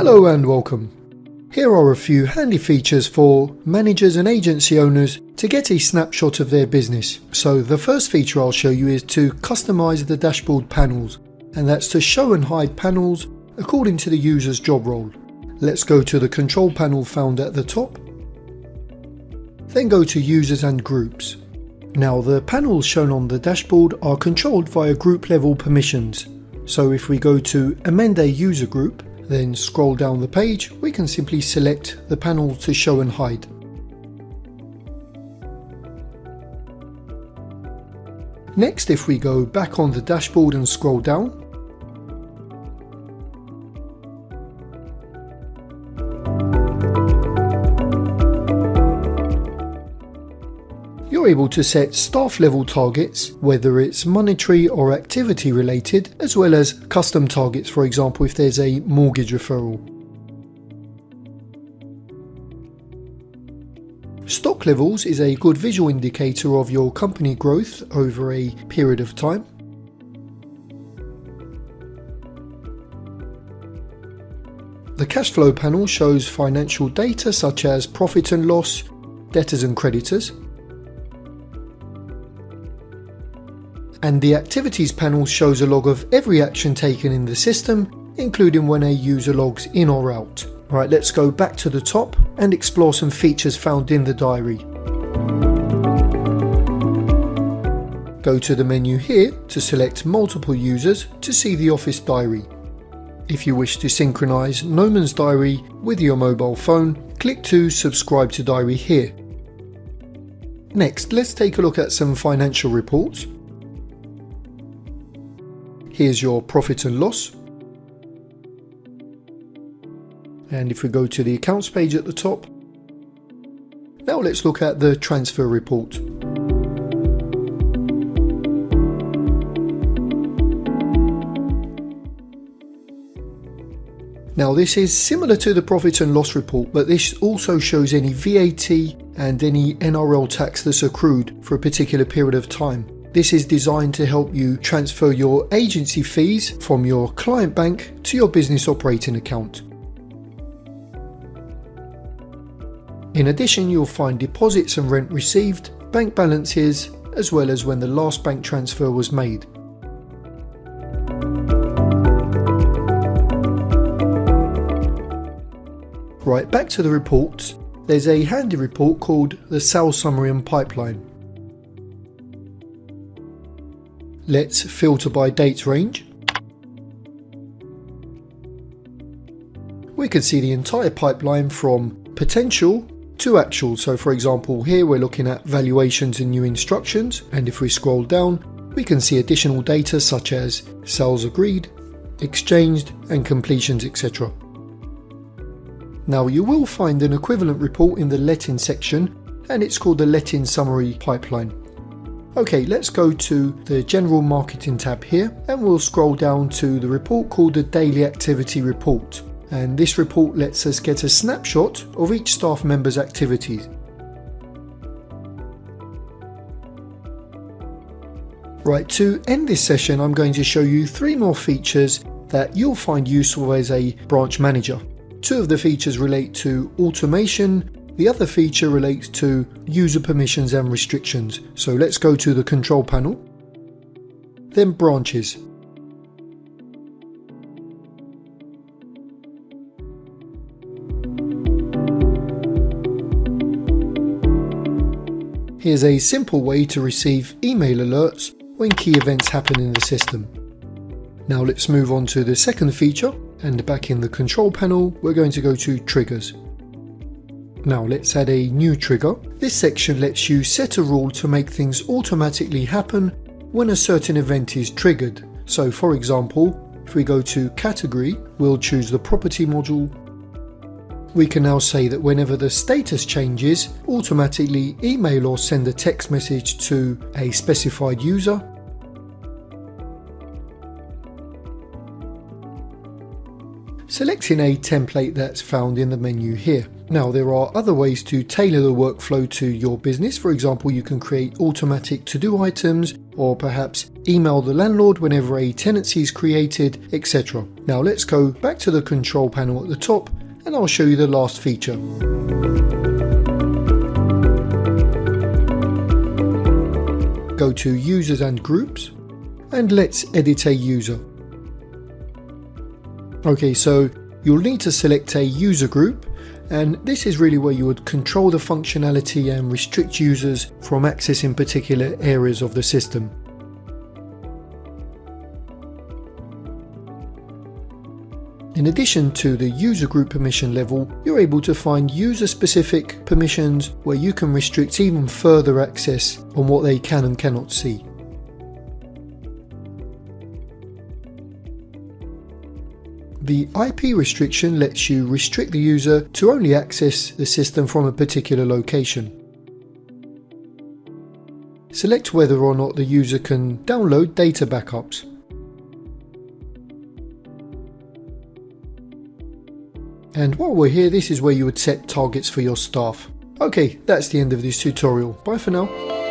Hello and welcome. Here are a few handy features for managers and agency owners to get a snapshot of their business. So the first feature I'll show you is to customize the dashboard panels, and that's to show and hide panels according to the user's job role. Let's go to the control panel found at the top. Then go to users and groups. Now the panels shown on the dashboard are controlled via group level permissions. So if we go to amend a user group, then scroll down the page, we can simply select the panel to show and hide. Next, if we go back on the dashboard and scroll down, you're able to set staff level targets, whether it's monetary or activity related, as well as custom targets, for example if there's a mortgage referral. Stock levels is a good visual indicator of your company growth over a period of time. The cash flow panel shows financial data such as profit and loss, debtors and creditors. And the activities panel shows a log of every action taken in the system, including when a user logs in or out. Right, let's go back to the top and explore some features found in the diary. Go to the menu here to select multiple users to see the office diary. If you wish to synchronize Noman's diary with your mobile phone, click to subscribe to diary here. Next, let's take a look at some financial reports. Here's your profit and loss. And if we go to the accounts page at the top, now let's look at the transfer report. Now this is similar to the profit and loss report, but this also shows any VAT and any NRL tax that's accrued for a particular period of time. This is designed to help you transfer your agency fees from your client bank to your business operating account. In addition, you'll find deposits and rent received, bank balances, as well as when the last bank transfer was made. Right, back to the reports. There's a handy report called the Sales Summary and Pipeline. Let's filter by date range. We can see the entire pipeline from potential to actual. So for example, here we're looking at valuations and new instructions, and if we scroll down, we can see additional data such as sales agreed, exchanged, and completions, etc. Now you will find an equivalent report in the letting section, and it's called the Letting Summary Pipeline. Okay, let's go to the General Marketing tab here, and we'll scroll down to the report called the Daily Activity Report. And this report lets us get a snapshot of each staff member's activities. Right, to end this session, I'm going to show you 3 more features that you'll find useful as a branch manager. 2 of the features relate to automation. The other feature relates to user permissions and restrictions. So let's go to the control panel, then branches. Here's a simple way to receive email alerts when key events happen in the system. Now let's move on to the second feature, and back in the control panel, we're going to go to triggers. Now let's add a new trigger. This section lets you set a rule to make things automatically happen when a certain event is triggered. So for example, if we go to category, we'll choose the property module. We can now say that whenever the status changes, automatically email or send a text message to a specified user. selecting a template that's found in the menu here. Now, there are other ways to tailor the workflow to your business. For example, you can create automatic to-do items, or perhaps email the landlord whenever a tenancy is created, etc. Now let's go back to the control panel at the top and I'll show you the last feature. Go to Users and Groups and let's edit a user. Okay, so you'll need to select a user group, and this is really where you would control the functionality and restrict users from accessing particular areas of the system. In addition to the user group permission level, you're able to find user-specific permissions where you can restrict even further access on what they can and cannot see. The IP restriction lets you restrict the user to only access the system from a particular location. Select whether or not the user can download data backups. And while we're here, this is where you would set targets for your staff. Okay, that's the end of this tutorial. Bye for now.